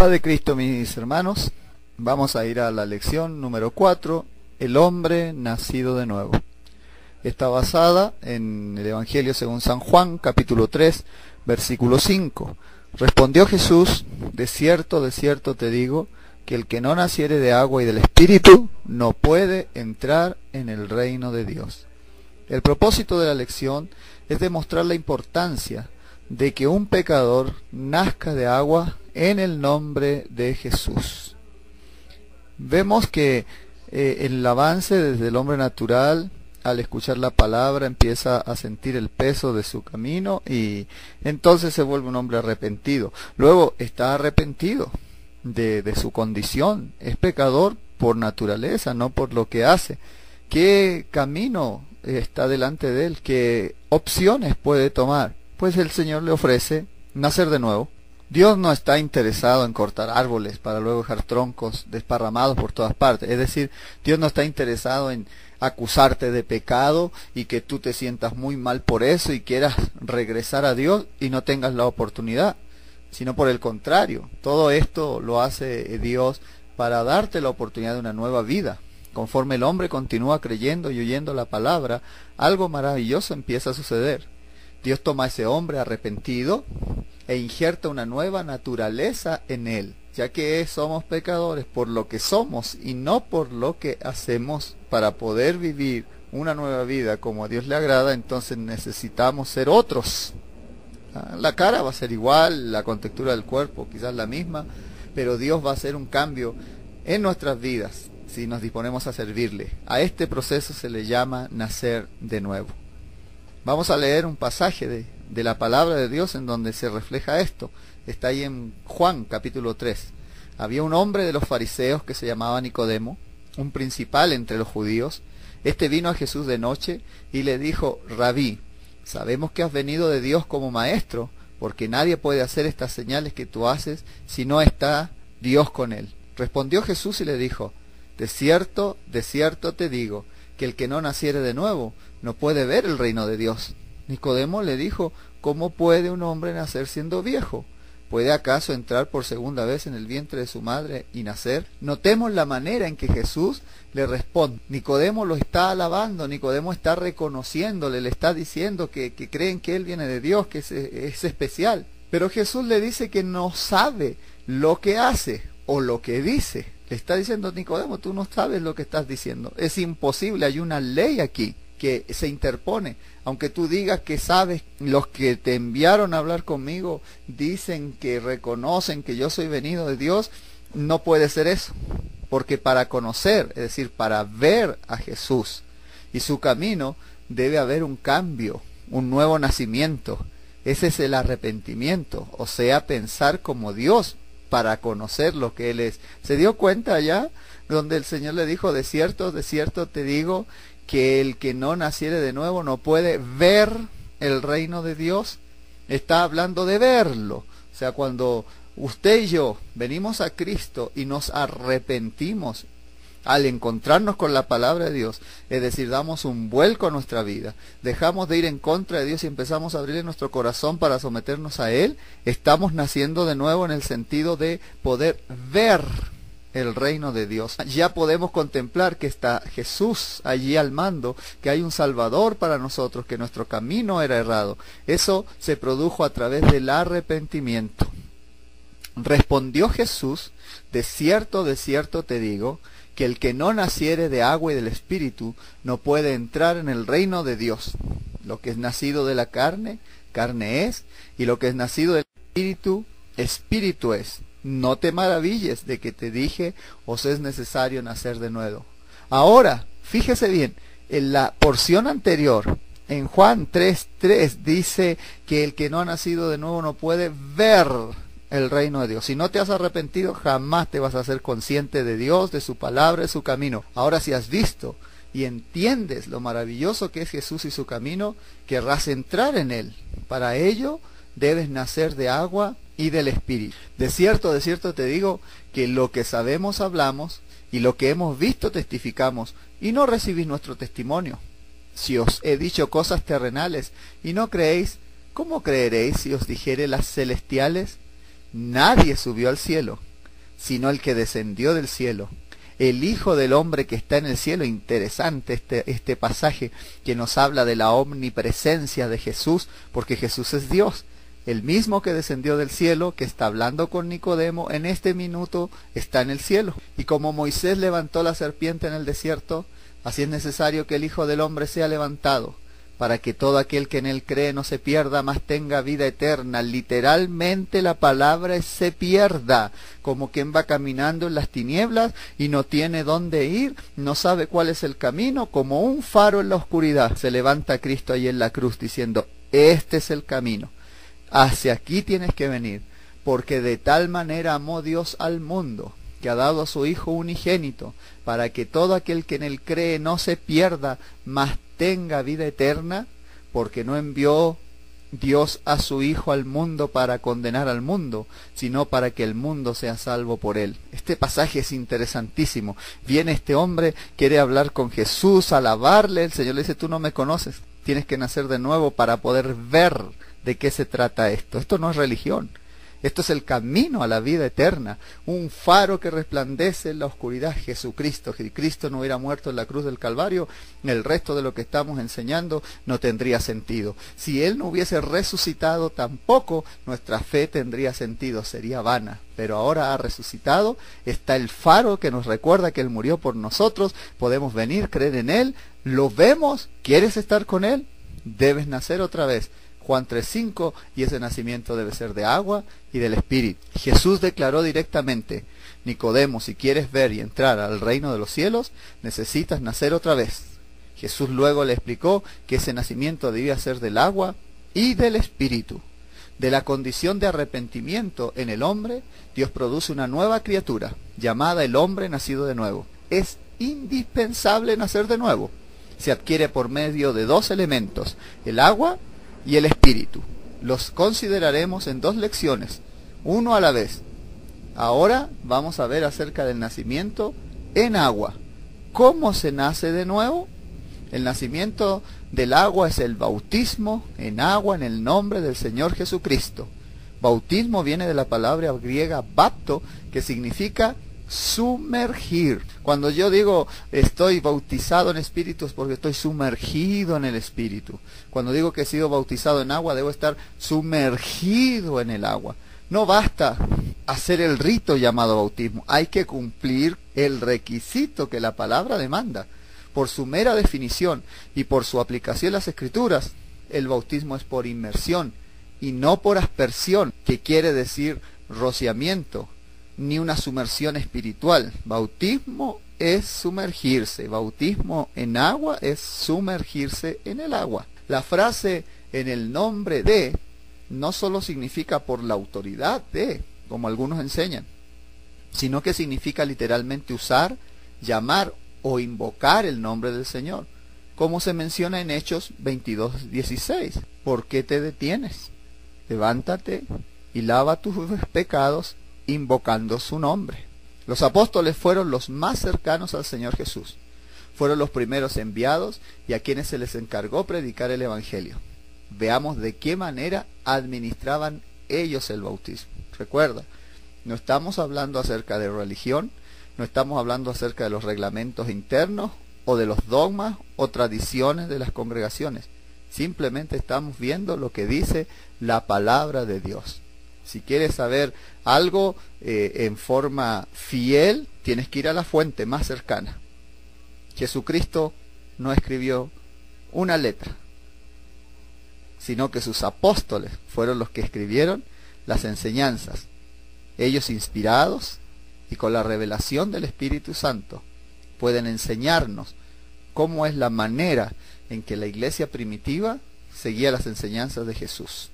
Paz de Cristo, mis hermanos. Vamos a ir a la lección número 4, el hombre nacido de nuevo. Está basada en el Evangelio según San Juan, capítulo 3, versículo 5. Respondió Jesús: de cierto te digo, que el que no naciere de agua y del Espíritu no puede entrar en el reino de Dios. El propósito de la lección es demostrar la importancia de que un pecador nazca de agua en el nombre de Jesús. Vemos que el avance desde el hombre natural, al escuchar la palabra, empieza a sentir el peso de su camino y entonces se vuelve un hombre arrepentido. Luego está arrepentido de su condición. Es pecador por naturaleza, no por lo que hace. ¿Qué camino está delante de él? ¿Qué opciones puede tomar? Pues el Señor le ofrece nacer de nuevo. Dios no está interesado en cortar árboles para luego dejar troncos desparramados por todas partes. Es decir, Dios no está interesado en acusarte de pecado y que tú te sientas muy mal por eso y quieras regresar a Dios y no tengas la oportunidad, sino por el contrario. Todo esto lo hace Dios para darte la oportunidad de una nueva vida. Conforme el hombre continúa creyendo y oyendo la palabra, algo maravilloso empieza a suceder. Dios toma a ese hombre arrepentido e injerta una nueva naturaleza en él, ya que somos pecadores por lo que somos y no por lo que hacemos. Para poder vivir una nueva vida como a Dios le agrada, entonces necesitamos ser otros. La cara va a ser igual, la contextura del cuerpo quizás la misma, pero Dios va a hacer un cambio en nuestras vidas si nos disponemos a servirle. A este proceso se le llama nacer de nuevo. Vamos a leer un pasaje de la palabra de Dios en donde se refleja esto. Está ahí en Juan capítulo 3. Había un hombre de los fariseos que se llamaba Nicodemo, un principal entre los judíos. Este vino a Jesús de noche y le dijo: Rabí, sabemos que has venido de Dios como maestro, porque nadie puede hacer estas señales que tú haces si no está Dios con él. Respondió Jesús y le dijo: de cierto te digo, que el que no naciere de nuevo no puede ver el reino de Dios. Nicodemo le dijo: ¿cómo puede un hombre nacer siendo viejo? ¿Puede acaso entrar por segunda vez en el vientre de su madre y nacer? Notemos la manera en que Jesús le responde. Nicodemo lo está alabando, Nicodemo está reconociéndole, le está diciendo que creen que él viene de Dios, que es especial. Pero Jesús le dice que no sabe lo que hace o lo que dice. Le está diciendo: Nicodemo, tú no sabes lo que estás diciendo. Es imposible, hay una ley aquí que se interpone. Aunque tú digas que sabes, los que te enviaron a hablar conmigo dicen que reconocen que yo soy venido de Dios, no puede ser eso. Porque para conocer, es decir, para ver a Jesús y su camino, debe haber un cambio, un nuevo nacimiento. Ese es el arrepentimiento, o sea, pensar como Dios para conocer lo que Él es. ¿Se dio cuenta allá donde el Señor le dijo: de cierto te digo, que el que no naciere de nuevo no puede ver el reino de Dios? Está hablando de verlo. O sea, cuando usted y yo venimos a Cristo y nos arrepentimos al encontrarnos con la palabra de Dios, es decir, damos un vuelco a nuestra vida, dejamos de ir en contra de Dios y empezamos a abrirle nuestro corazón para someternos a Él, estamos naciendo de nuevo en el sentido de poder ver el reino de Dios. Ya podemos contemplar que está Jesús allí al mando, que hay un Salvador para nosotros, que nuestro camino era errado. Eso se produjo a través del arrepentimiento. Respondió Jesús: de cierto te digo, que el que no naciere de agua y del Espíritu no puede entrar en el reino de Dios. Lo que es nacido de la carne, carne es, y lo que es nacido del Espíritu, Espíritu es. No te maravilles de que te dije: os es necesario nacer de nuevo. Ahora, fíjese bien, en la porción anterior, en Juan 3:3, dice que el que no ha nacido de nuevo no puede ver el reino de Dios. Si no te has arrepentido, jamás te vas a ser consciente de Dios, de su palabra, de su camino. Ahora, si has visto y entiendes lo maravilloso que es Jesús y su camino, querrás entrar en él. Para ello debes nacer de agua y del Espíritu. De cierto te digo, que lo que sabemos hablamos, y lo que hemos visto testificamos, y no recibís nuestro testimonio. Si os he dicho cosas terrenales y no creéis, ¿cómo creeréis si os dijere las celestiales? Nadie subió al cielo, sino el que descendió del cielo, el Hijo del Hombre que está en el cielo. Interesante este pasaje que nos habla de la omnipresencia de Jesús, porque Jesús es Dios. El mismo que descendió del cielo, que está hablando con Nicodemo, en este minuto está en el cielo. Y como Moisés levantó la serpiente en el desierto, así es necesario que el Hijo del Hombre sea levantado, para que todo aquel que en él cree no se pierda, mas tenga vida eterna. Literalmente la palabra es se pierda, como quien va caminando en las tinieblas y no tiene dónde ir, no sabe cuál es el camino, como un faro en la oscuridad. Se levanta Cristo ahí en la cruz diciendo, este es el camino, hacia aquí tienes que venir, porque de tal manera amó Dios al mundo, que ha dado a su Hijo unigénito, para que todo aquel que en él cree no se pierda, mas tenga vida eterna, porque no envió Dios a su Hijo al mundo para condenar al mundo, sino para que el mundo sea salvo por él. Este pasaje es interesantísimo. Viene este hombre, quiere hablar con Jesús, alabarle. El Señor le dice, tú no me conoces, tienes que nacer de nuevo para poder ver de qué se trata esto. Esto no es religión. Esto es el camino a la vida eterna, un faro que resplandece en la oscuridad. Jesucristo. Si Cristo no hubiera muerto en la cruz del Calvario, el resto de lo que estamos enseñando no tendría sentido. Si Él no hubiese resucitado, tampoco nuestra fe tendría sentido, sería vana. Pero ahora ha resucitado, está el faro que nos recuerda que Él murió por nosotros, podemos venir, creer en Él, lo vemos. ¿Quieres estar con Él? Debes nacer otra vez. Juan 3:5, y ese nacimiento debe ser de agua y del Espíritu. Jesús declaró directamente, Nicodemo, si quieres ver y entrar al reino de los cielos, necesitas nacer otra vez. Jesús luego le explicó que ese nacimiento debía ser del agua y del Espíritu. De la condición de arrepentimiento en el hombre, Dios produce una nueva criatura, llamada el hombre nacido de nuevo. Es indispensable nacer de nuevo. Se adquiere por medio de dos elementos, el agua y el Espíritu. Los consideraremos en dos lecciones, uno a la vez. Ahora vamos a ver acerca del nacimiento en agua. ¿Cómo se nace de nuevo? El nacimiento del agua es el bautismo en agua en el nombre del Señor Jesucristo. Bautismo viene de la palabra griega bapto, que significa sumergir. Cuando yo digo estoy bautizado en espíritu es porque estoy sumergido en el Espíritu. Cuando digo que he sido bautizado en agua, debo estar sumergido en el agua. No basta hacer el rito llamado bautismo, hay que cumplir el requisito que la palabra demanda. Por su mera definición y por su aplicación en las Escrituras, el bautismo es por inmersión y no por aspersión, que quiere decir rociamiento, ni una sumersión espiritual. Bautismo es sumergirse, bautismo en agua es sumergirse en el agua. La frase en el nombre de no solo significa por la autoridad de, como algunos enseñan, sino que significa literalmente usar, llamar o invocar el nombre del Señor, como se menciona en Hechos 22:16. ¿Por qué te detienes? Levántate y lava tus pecados invocando su nombre. Los apóstoles fueron los más cercanos al Señor Jesús. Fueron los primeros enviados y a quienes se les encargó predicar el Evangelio. Veamos de qué manera administraban ellos el bautismo. Recuerda, no estamos hablando acerca de religión, no estamos hablando acerca de los reglamentos internos o de los dogmas o tradiciones de las congregaciones. Simplemente estamos viendo lo que dice la palabra de Dios. Si quieres saber algo en forma fiel, tienes que ir a la fuente más cercana. Jesucristo no escribió una letra, sino que sus apóstoles fueron los que escribieron las enseñanzas. Ellos, inspirados y con la revelación del Espíritu Santo, pueden enseñarnos cómo es la manera en que la iglesia primitiva seguía las enseñanzas de Jesús.